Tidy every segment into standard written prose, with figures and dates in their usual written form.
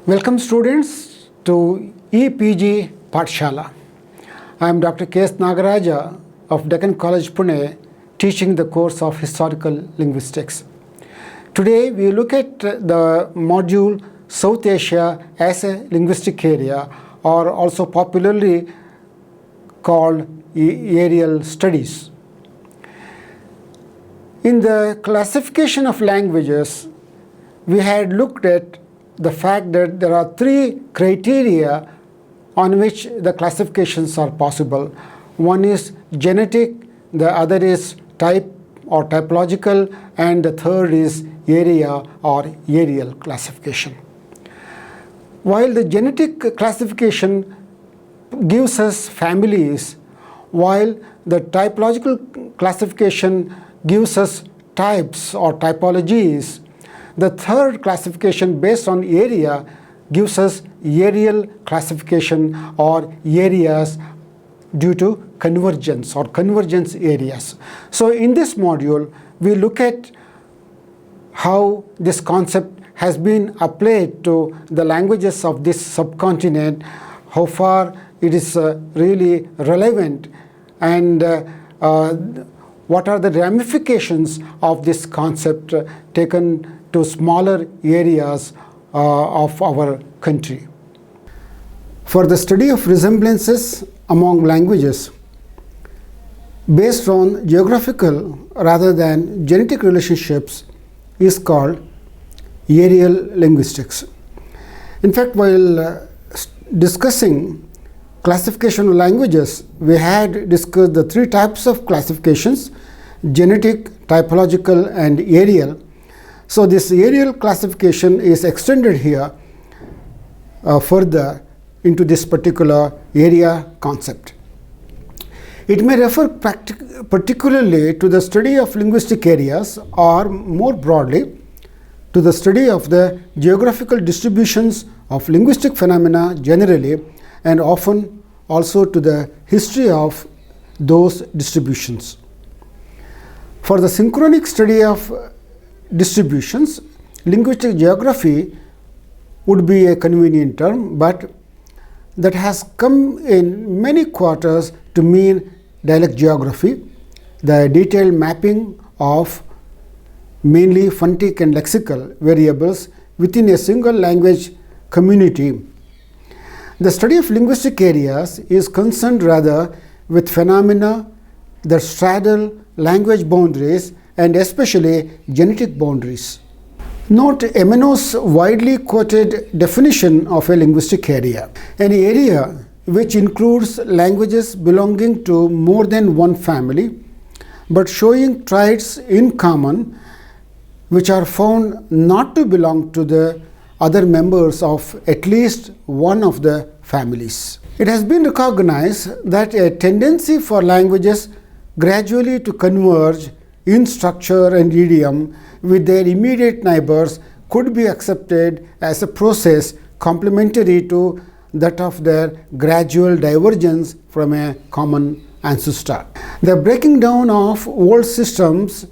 Welcome students to EPG Pathshala. I am Dr. K.S. Nagaraja of Deccan College, Pune, teaching the course of Historical Linguistics. Today we look at the module South Asia as a linguistic area, or also popularly called areal studies. In the classification of languages, we had looked at the fact that there are three criteria on which the classifications are possible. One is genetic, the other is type or typological, and the third is area or areal classification. While the genetic classification gives us families, while the typological classification gives us types or typologies, the third classification based on area gives us areal classification or areas due to convergence or convergence areas. So in this module, we look at how this concept has been applied to the languages of this subcontinent, how far it is really relevant, and what are the ramifications of this concept taken to smaller areas of our country. For the study of resemblances among languages based on geographical rather than genetic relationships is called areal linguistics. In fact, while discussing classification of languages, we had discussed the three types of classifications: genetic, typological, and areal. So this areal classification is extended here further into this particular area concept. It may refer particularly to the study of linguistic areas, or more broadly to the study of the geographical distributions of linguistic phenomena generally, and often also to the history of those distributions. For the synchronic study of distributions, linguistic geography would be a convenient term, but that has come in many quarters to mean dialect geography, the detailed mapping of mainly phonetic and lexical variables within a single language community. The study of linguistic areas is concerned rather with phenomena that straddle language boundaries and especially genetic boundaries. Note Emeno's widely quoted definition of a linguistic area: an area which includes languages belonging to more than one family but showing traits in common which are found not to belong to the other members of at least one of the families. It has been recognized that a tendency for languages gradually to converge in structure and idiom with their immediate neighbors could be accepted as a process complementary to that of their gradual divergence from a common ancestor. The breaking down of old systems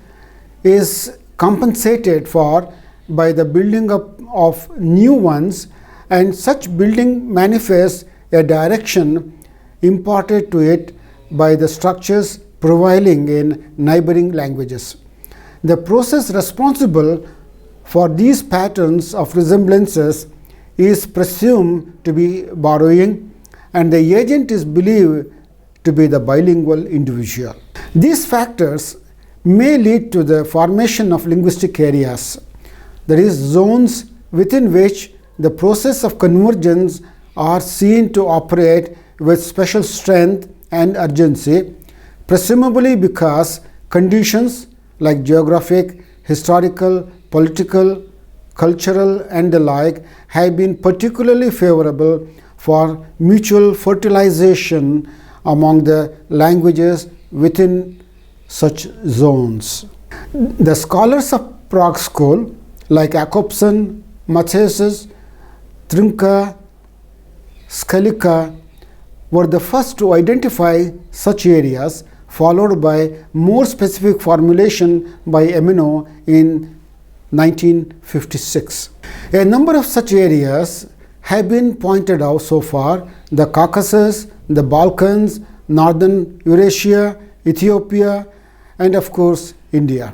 is compensated for by the building up of new ones, and such building manifests a direction imparted to it by the structures prevailing in neighboring languages. The process responsible for these patterns of resemblances is presumed to be borrowing, and the agent is believed to be the bilingual individual. These factors may lead to the formation of linguistic areas, that is, zones within which the process of convergence are seen to operate with special strength and urgency, presumably because conditions like geographic, historical, political, cultural, and the like have been particularly favorable for mutual fertilization among the languages within such zones. The scholars of Prague School like Jakobson, Matthias, Trinka, Skalika were the first to identify such areas, followed by more specific formulation by Emeno in 1956. A number of such areas have been pointed out so far: the Caucasus, the Balkans, Northern Eurasia, Ethiopia, and of course India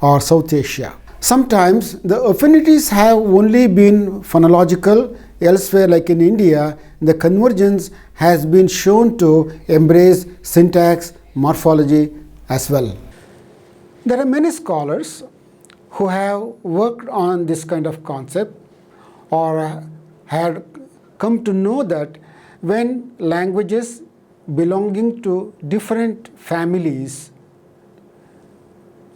or South Asia. Sometimes the affinities have only been phonological. Elsewhere, like in India, the convergence has been shown to embrace syntax, morphology as well. There are many scholars who have worked on this kind of concept or had come to know that when languages belonging to different families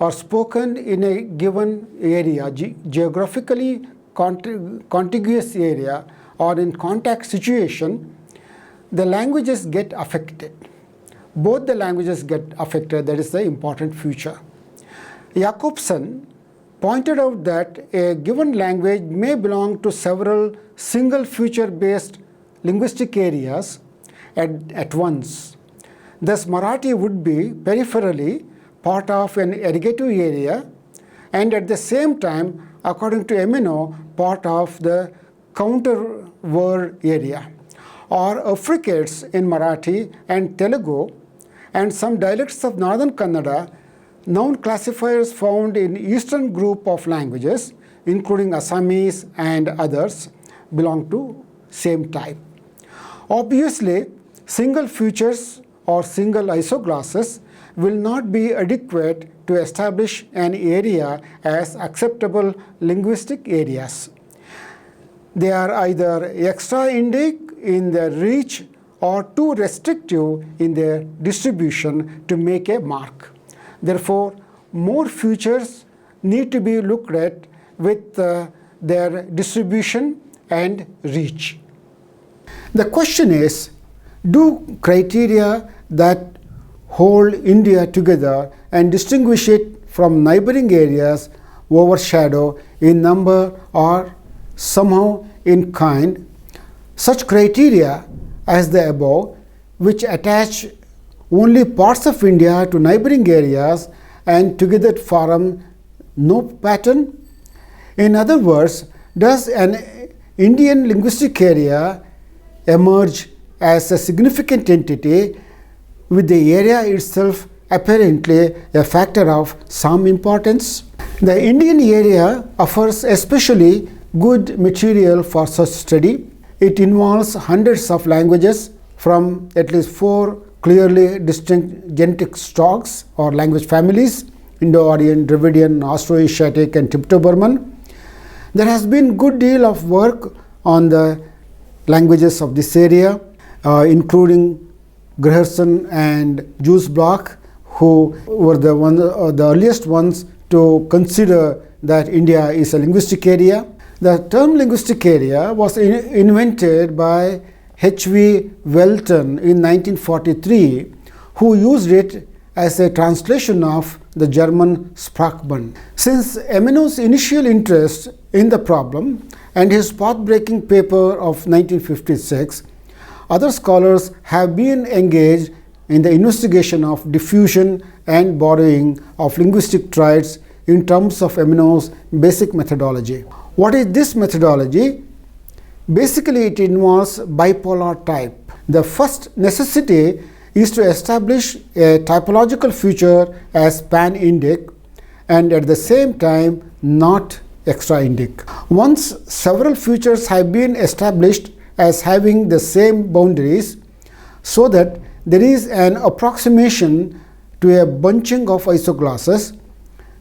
are spoken in a given area, geographically contiguous area or in contact situation, the languages get affected. Both the languages get affected. That is the important feature. Jacobson pointed out that a given language may belong to several single feature-based linguistic areas at once. Thus, Marathi would be peripherally part of an ergative area and at the same time, according to Emino, part of the counter word area. Or affricates in Marathi and Telugu and some dialects of northern Kannada, noun classifiers found in eastern group of languages, including Assamese and others, belong to same type. Obviously, single features or single isoglosses will not be adequate to establish an area as acceptable linguistic areas. They are either extra-Indic in their reach or too restrictive in their distribution to make a mark. Therefore, more features need to be looked at with their distribution and reach. The question is, do criteria that hold India together and distinguish it from neighboring areas overshadow in number or somehow in kind such criteria as the above, which attach only parts of India to neighboring areas and together form no pattern? In other words, does an Indian linguistic area emerge as a significant entity with the area itself apparently a factor of some importance? The Indian area offers especially good material for such study. It involves hundreds of languages from at least 4 clearly distinct genetic stocks or language families: Indo-Aryan, Dravidian, Austroasiatic, and Tibeto-Burman. There has been good deal of work on the languages of this area, including Grierson and Jules Bloch, who were the earliest ones to consider that India is a linguistic area. The term linguistic area was invented by H.V. Welton in 1943, who used it as a translation of the German Sprachbund. Since Emino's initial interest in the problem and his path-breaking paper of 1956, other scholars have been engaged in the investigation of diffusion and borrowing of linguistic traits in terms of Emino's basic methodology. What is this methodology? Basically, it involves bipolar type. The first necessity is to establish a typological feature as pan-Indic and at the same time not extra-Indic. Once several features have been established as having the same boundaries, so that there is an approximation to a bunching of isoglosses,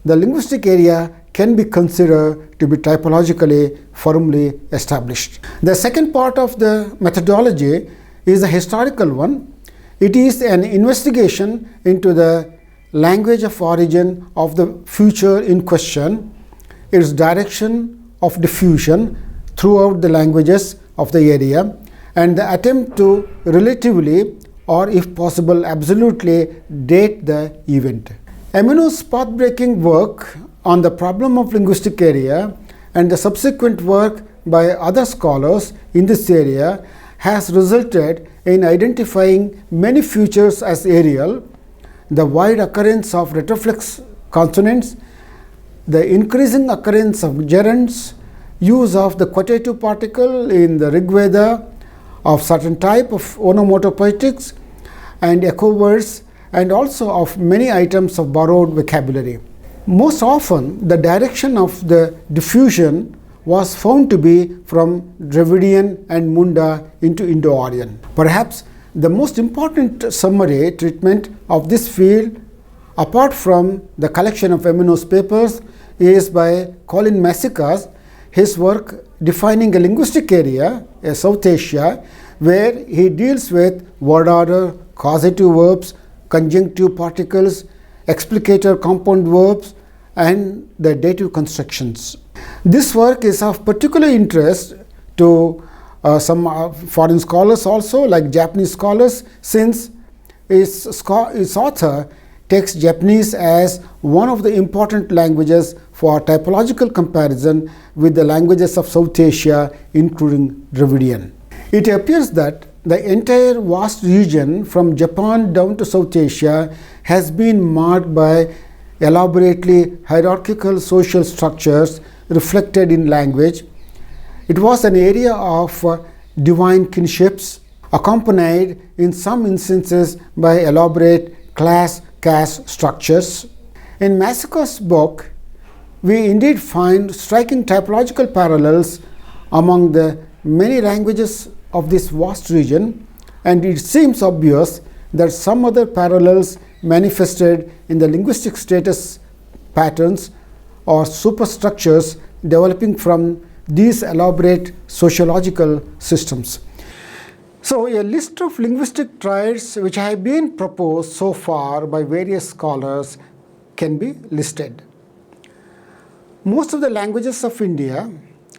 the linguistic area can be considered to be typologically firmly established. The second part of the methodology is a historical one. It is an investigation into the language of origin of the feature in question, its direction of diffusion throughout the languages of the area, and the attempt to relatively or if possible absolutely date the event. Emino's path-breaking work on the problem of linguistic area and the subsequent work by other scholars in this area has resulted in identifying many features as areal, the wide occurrence of retroflex consonants, the increasing occurrence of gerunds, use of the quotative particle in the Rig Veda, of certain type of onomatopoeics and echo words, and also of many items of borrowed vocabulary. Most often, the direction of the diffusion was found to be from Dravidian and Munda into Indo-Aryan. Perhaps the most important summary treatment of this field, apart from the collection of Emino's papers, is by Colin Massikas, his work defining a linguistic area, South Asia, where he deals with word order, causative verbs, conjunctive particles, explicator compound verbs, and the dative constructions. This work is of particular interest to some foreign scholars also, like Japanese scholars, since its author takes Japanese as one of the important languages for typological comparison with the languages of South Asia, including Dravidian. It appears that the entire vast region from Japan down to South Asia has been marked by elaborately hierarchical social structures reflected in language. It was an area of divine kinships, accompanied in some instances by elaborate class-caste structures. In Massikas' book, we indeed find striking typological parallels among the many languages of this vast region, and it seems obvious that some other parallels manifested in the linguistic status patterns or superstructures developing from these elaborate sociological systems. So, a list of linguistic traits which have been proposed so far by various scholars can be listed. Most of the languages of India,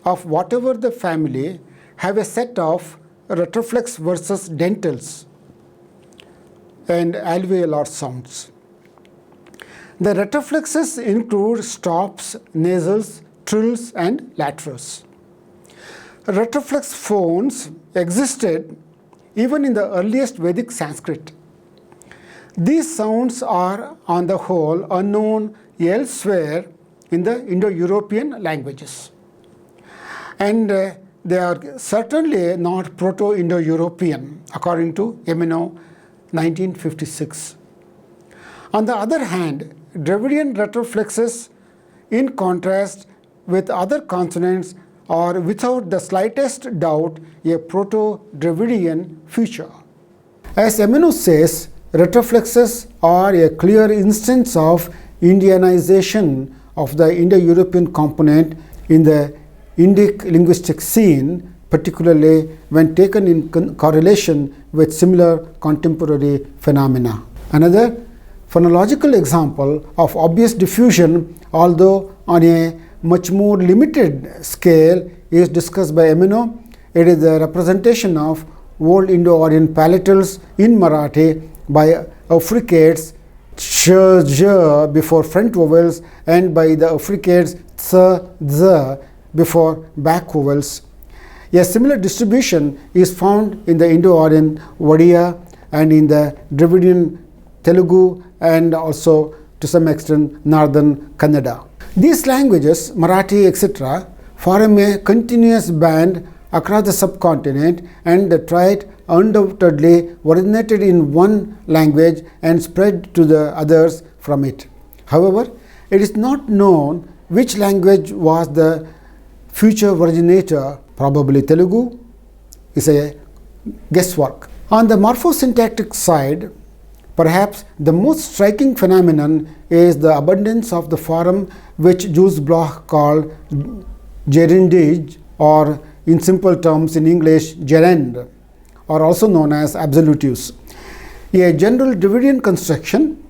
of whatever the family, have a set of retroflex versus dentals and alveolar sounds. The retroflexes include stops, nasals, trills, and laterals. Retroflex phones existed even in the earliest Vedic Sanskrit. These sounds are, on the whole, unknown elsewhere in the Indo-European languages. And they are certainly not Proto-Indo-European, according to Emino, 1956. On the other hand, Dravidian retroflexes, in contrast with other consonants, are without the slightest doubt a Proto-Dravidian feature. As Emino says, retroflexes are a clear instance of Indianization of the Indo-European component in the Indic linguistic scene, particularly when taken in correlation with similar contemporary phenomena. Another phonological example of obvious diffusion, although on a much more limited scale, is discussed by Emino. It is the representation of Old Indo-Aryan palatals in Marathi by affricates ch, j before front vowels and by the affricates th, z before back vowels. A similar distribution is found in the Indo-Aryan Vadiya and in the Dravidian Telugu and also to some extent Northern Kannada. These languages, Marathi, etc., form a continuous band across the subcontinent, and the trait undoubtedly originated in one language and spread to the others from it. However, it is not known which language was the future originator. Probably Telugu is a guesswork. On the morphosyntactic side, perhaps the most striking phenomenon is the abundance of the form which Jules Bloch called gerundage, or in simple terms in English, gerund, or also known as absolutives. A general Dravidian construction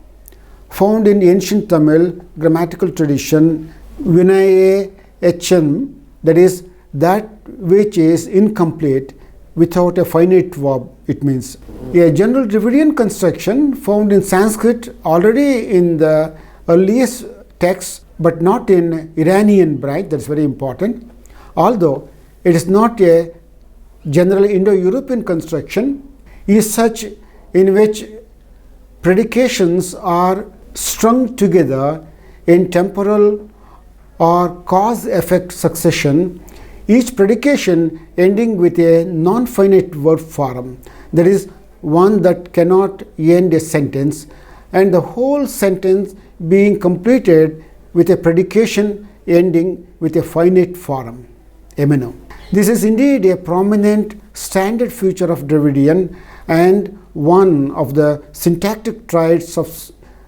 found in ancient Tamil grammatical tradition, Vinaye Echem, that is, that which is incomplete without a finite verb, it means. A general Dravidian construction found in Sanskrit already in the earliest texts, but not in Iranian branch, that's very important. Although it is not a general Indo-European construction, is such in which predications are strung together in temporal or cause-effect succession each predication ending with a non-finite verb form, that is, one that cannot end a sentence, and the whole sentence being completed with a predication ending with a finite form, MNO. This is indeed a prominent standard feature of Dravidian and one of the syntactic traits of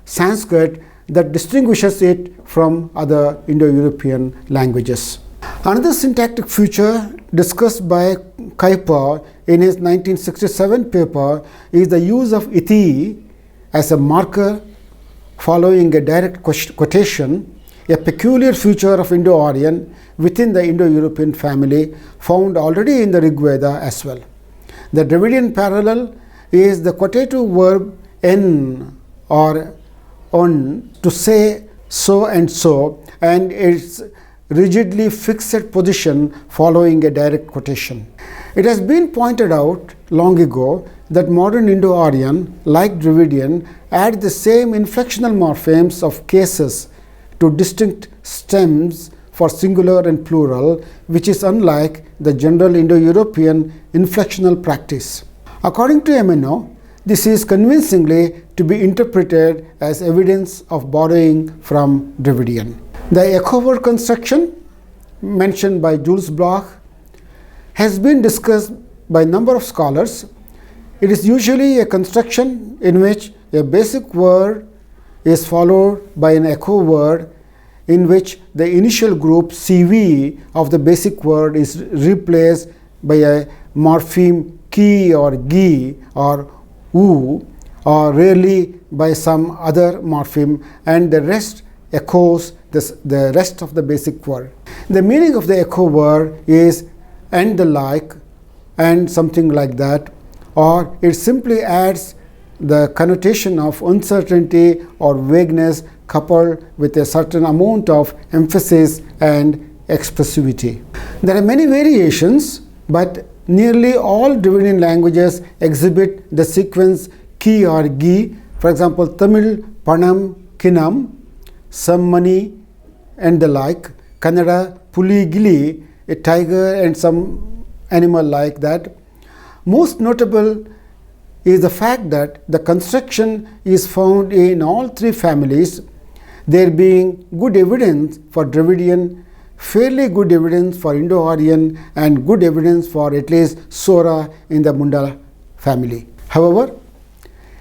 Sanskrit that distinguishes it from other Indo-European languages. Another syntactic feature discussed by Kuiper in his 1967 paper is the use of iti as a marker following a direct quotation, a peculiar feature of Indo-Aryan within the Indo-European family found already in the Rig Veda as well. The Dravidian parallel is the quotative verb en or on to say so, and its rigidly fixed position following a direct quotation. It has been pointed out long ago that modern Indo-Aryan, like Dravidian, add the same inflectional morphemes of cases to distinct stems for singular and plural, which is unlike the general Indo-European inflectional practice. According to MNO, this is convincingly to be interpreted as evidence of borrowing from Dravidian. The echo word construction mentioned by Jules Bloch has been discussed by a number of scholars. It is usually a construction in which a basic word is followed by an echo word in which the initial group CV of the basic word is replaced by a morpheme ki or gi or u, or rarely by some other morpheme, and the rest echoes the rest of the basic word. The meaning of the echo word is and the like and something like that, or it simply adds the connotation of uncertainty or vagueness coupled with a certain amount of emphasis and expressivity. There are many variations, but nearly all Dravidian languages exhibit the sequence ki or gi. For example, Tamil, Panam, Kinam, Sammani, and the like. Kannada, Puli, Gili, a tiger and some animal like that. Most notable is the fact that the construction is found in all three families, there being good evidence for Dravidian, fairly good evidence for Indo-Aryan, and good evidence for at least Sora in the Munda family. However,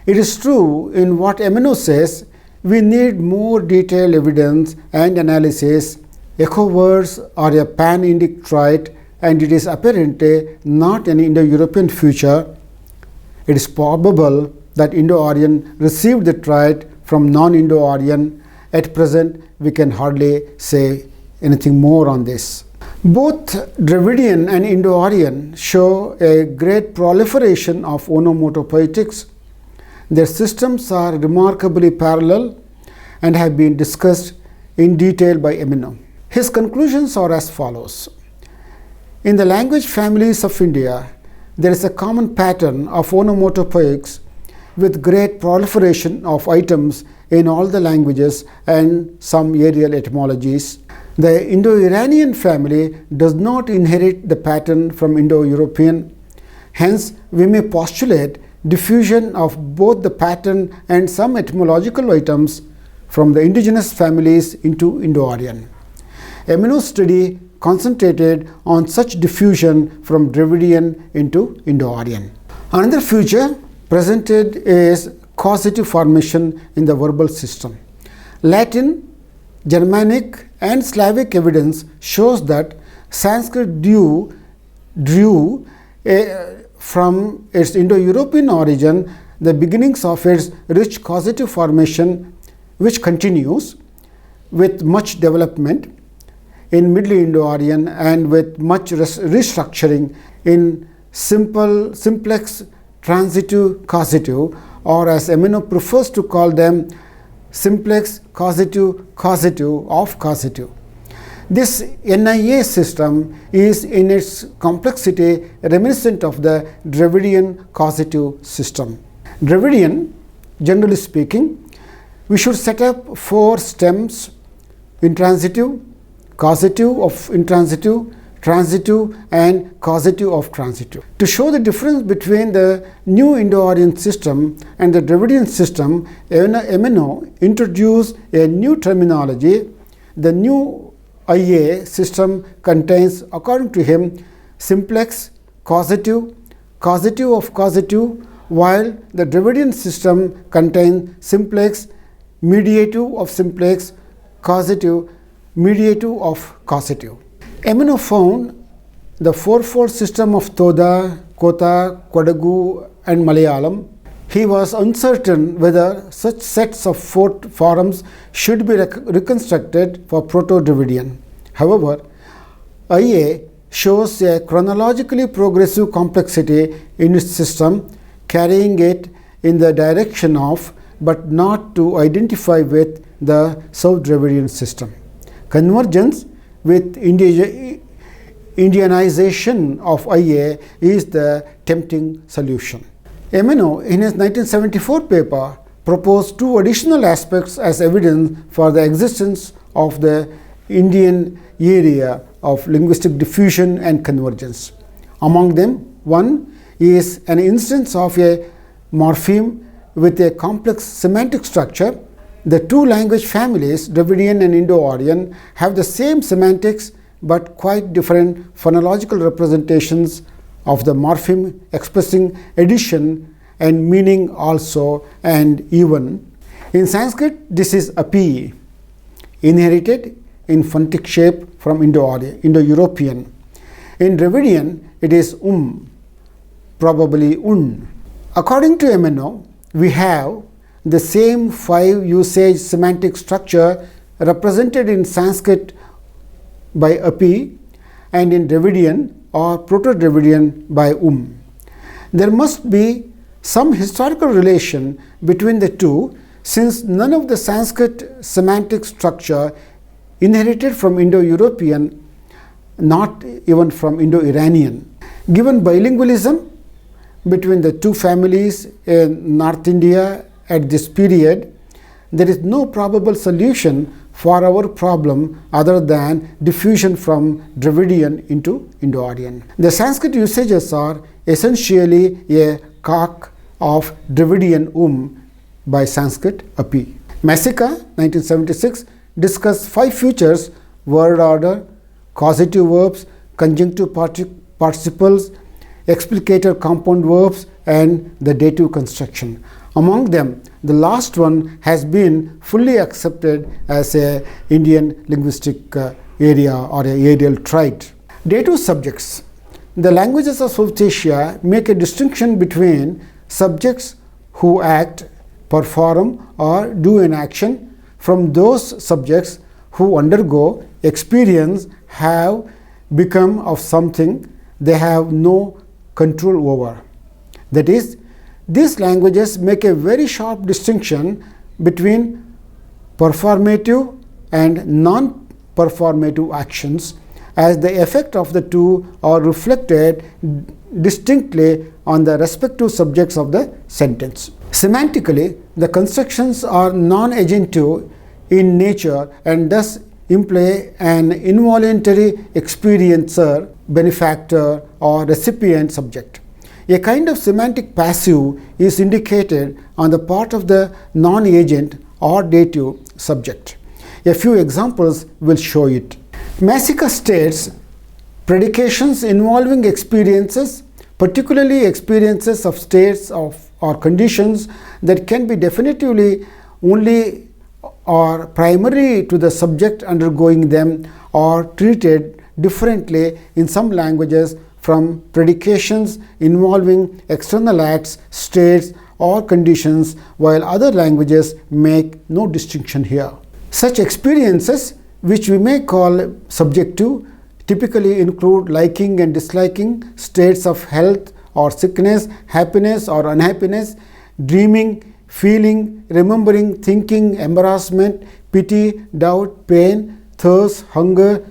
it is true in what MNO says, we need more detailed evidence and analysis. Echo words are a pan-Indic trait, and it is apparently not an Indo-European feature. It is probable that Indo-Aryan received the trait from non-Indo-Aryan. At present, we can hardly say anything more on this. Both Dravidian and Indo-Aryan show a great proliferation of onomatopoetics. Their systems are remarkably parallel and have been discussed in detail by MNO. His conclusions are as follows. In the language families of India, there is a common pattern of onomatopoeics with great proliferation of items in all the languages and some aerial etymologies. The Indo-Iranian family does not inherit the pattern from Indo-European. Hence, we may postulate diffusion of both the pattern and some etymological items from the indigenous families into Indo-Aryan. MNO's study concentrated on such diffusion from Dravidian into Indo-Aryan. Another feature presented is causative formation in the verbal system. Latin, Germanic, and Slavic evidence shows that Sanskrit drew from its Indo-European origin the beginnings of its rich causative formation, which continues with much development in Middle Indo-Aryan and with much restructuring in simplex transitive causative, or as MNO prefers to call them, simplex causative of causative. This NIA system is in its complexity reminiscent of the Dravidian causative system. Dravidian, generally speaking, we should set up 4 stems: intransitive, causative of intransitive, transitive and causative of transitive. To show the difference between the new Indo-Aryan system and the Dravidian system, Emeno introduced a new terminology. The new IA system contains, according to him, simplex, causative, causative of causative, while the Dravidian system contains simplex, mediative of simplex, causative, mediative of causative. Emeno found the fourfold system of Toda, Kotha, Kodagu and Malayalam. He was uncertain whether such sets of four forms should be reconstructed for Proto-Dravidian. However, IA shows a chronologically progressive complexity in its system, carrying it in the direction of, but not to identify with, the South Dravidian system. Convergence with Indianization of IA is the tempting solution. Emeno, in his 1974 paper, proposed two additional aspects as evidence for the existence of the Indian area of linguistic diffusion and convergence. Among them, one is an instance of a morpheme with a complex semantic structure. The two language families, Dravidian and Indo-Aryan, have the same semantics but quite different phonological representations of the morpheme, expressing addition and meaning also and even. In Sanskrit, this is api, inherited in phonetic shape from Indo-European. In Dravidian, it is probably un. According to Emeno, we have the same five usage semantic structure represented in Sanskrit by api and in Dravidian or Proto-Dravidian by There must be some historical relation between the two, since none of the Sanskrit semantic structure inherited from Indo-European, not even from Indo-Iranian. Given bilingualism between the two families in North India at this period, there is no probable solution for our problem other than diffusion from Dravidian into Indo-Aryan. The Sanskrit usages are essentially a calque of Dravidian by Sanskrit api. Masica, 1976, discussed five features: word order, causative verbs, conjunctive participles, explicator compound verbs, and the dative construction. Among them, the last one has been fully accepted as a Indian linguistic area or a areal trait. Dative subjects. The languages of South Asia make a distinction between subjects who act, perform, or do an action from those subjects who undergo, experience, have, become of something they have no control over. That is, these languages make a very sharp distinction between performative and non-performative actions, as the effect of the two are reflected distinctly on the respective subjects of the sentence. Semantically, the constructions are non-agentive in nature and thus imply an involuntary experiencer, benefactor, or recipient subject. A kind of semantic passive is indicated on the part of the non-agent or dative subject. A few examples will show it. Masica states predications involving experiences, particularly experiences of states or conditions that can be definitively only or primary to the subject undergoing them, are treated differently in some languages from predications involving external acts, states, or conditions, while other languages make no distinction here. Such experiences, which we may call subjective, typically include liking and disliking, states of health or sickness, happiness or unhappiness, dreaming, feeling, remembering, thinking, embarrassment, pity, doubt, pain, thirst, hunger,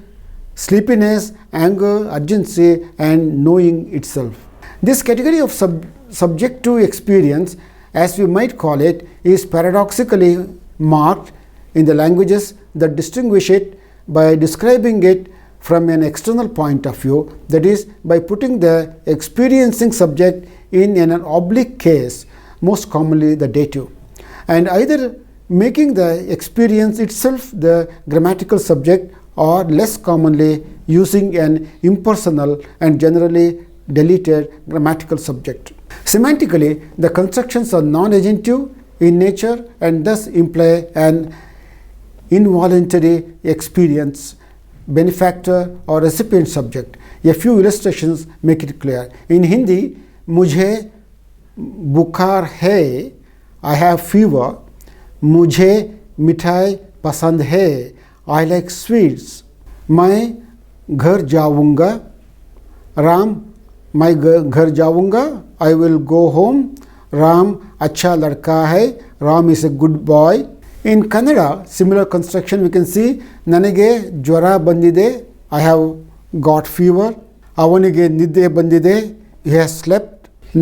sleepiness, anger, urgency, and knowing itself. This category of subjective experience, as we might call it, is paradoxically marked in the languages that distinguish it by describing it from an external point of view, that is, by putting the experiencing subject in an oblique case, most commonly the dative, and either making the experience itself the grammatical subject, or less commonly using an impersonal and generally deleted grammatical subject. Semantically, the constructions are non-agentive in nature and thus imply an involuntary experience, benefactor or recipient subject. A few illustrations make it clear. In Hindi, मुझे बुखार है, I have fever. मुझे मिठाई पसंद है, I like sweets. मैं घर जाऊंगा, राम मैं घर जाऊंगा, I will go home. Ram अच्छा लड़का है, Ram is a good boy. In Kannada, similar construction we can see, ನನಗೆ ಜ್ವರ ಬಂದಿದೆ, I have got fever. ಅವನಿಗೆ ನಿದ್ದೆ ಬಂದಿದೆ, he has slept.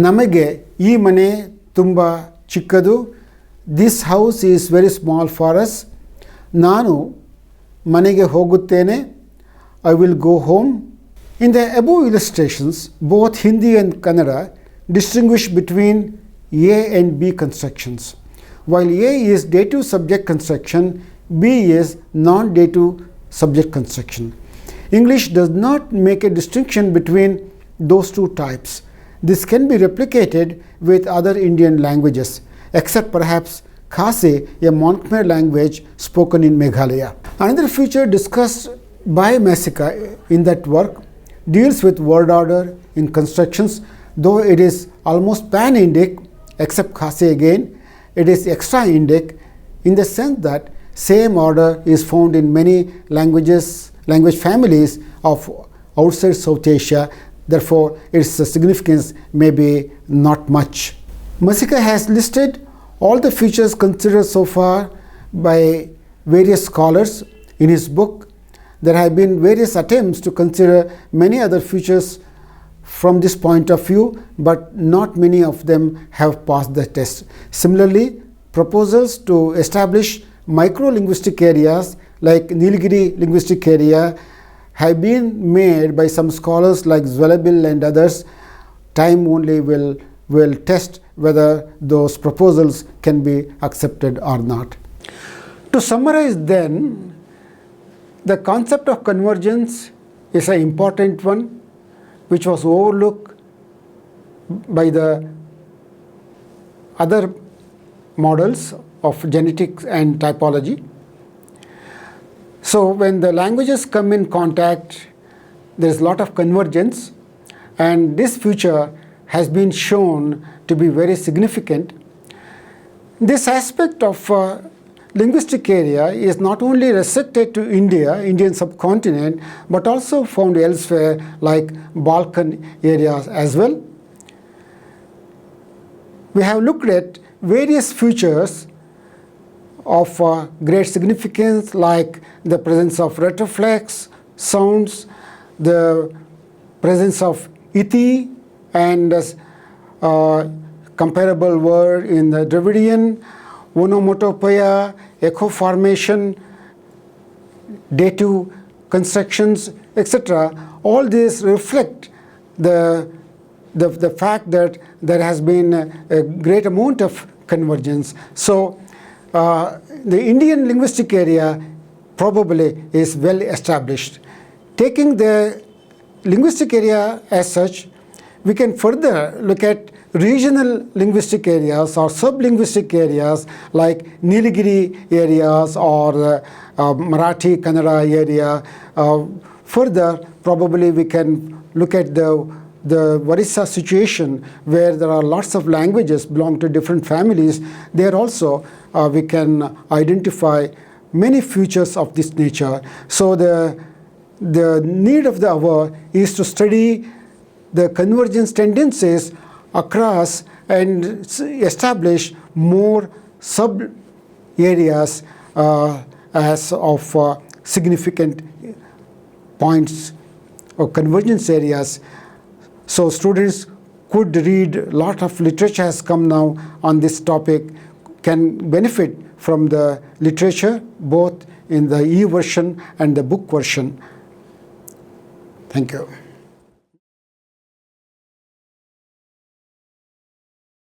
ನಮಗೆ ಈ ಮನೆ ತುಂಬ ಚಿಕ್ಕದು, this house is very small for us. ನಾನು ಮನೆಗೆ ಹೋಗುತ್ತೇನೆ, I will go home. In the above illustrations, both Hindi and Kannada distinguish between A and B constructions. While A is dative subject construction, B is non-dative subject construction. English does not make a distinction between those two types. This can be replicated with other Indian languages, except perhaps Khasi, a Mon-Khmer language spoken in Meghalaya. Another feature discussed by Masika in that work deals with word order in constructions, though it is almost pan-Indic, except Khasi again, it is extra-Indic in the sense that same order is found in many language families of outside South Asia. Therefore, its significance may be not much. Masika has listed all the features considered so far by various scholars in his book. There have been various attempts to consider many other features from this point of view, but not many of them have passed the test. Similarly, proposals to establish micro-linguistic areas like Nilgiri linguistic area have been made by some scholars like Zwelabil and others. Time only will test whether those proposals can be accepted or not. To summarize then, the concept of convergence is an important one which was overlooked by the other models of genetics and typology. So when the languages come in contact, there is a lot of convergence, and this feature has been shown to be very significant. This aspect of linguistic area is not only restricted to India, Indian subcontinent, but also found elsewhere like Balkan areas as well. We have looked at various features of great significance, like the presence of retroflex sounds, the presence of iti and comparable word in the Dravidian, onomatopoeia, echo formation, dative constructions, etc. All these reflect the fact that there has been a great amount of convergence. So the Indian linguistic area probably is well established. Taking the linguistic area as such, we can further look at regional linguistic areas or sub-linguistic areas like Nilgiri areas or Marathi, Kannada area. Further, probably we can look at the Orissa situation where there are lots of languages belong to different families. There also we can identify many features of this nature. So the need of the hour is to study the convergence tendencies across and establish more sub areas as of significant points or convergence areas. So students could read, a lot of literature has come now on this topic, can benefit from the literature both in the e-version and the book version. Thank you.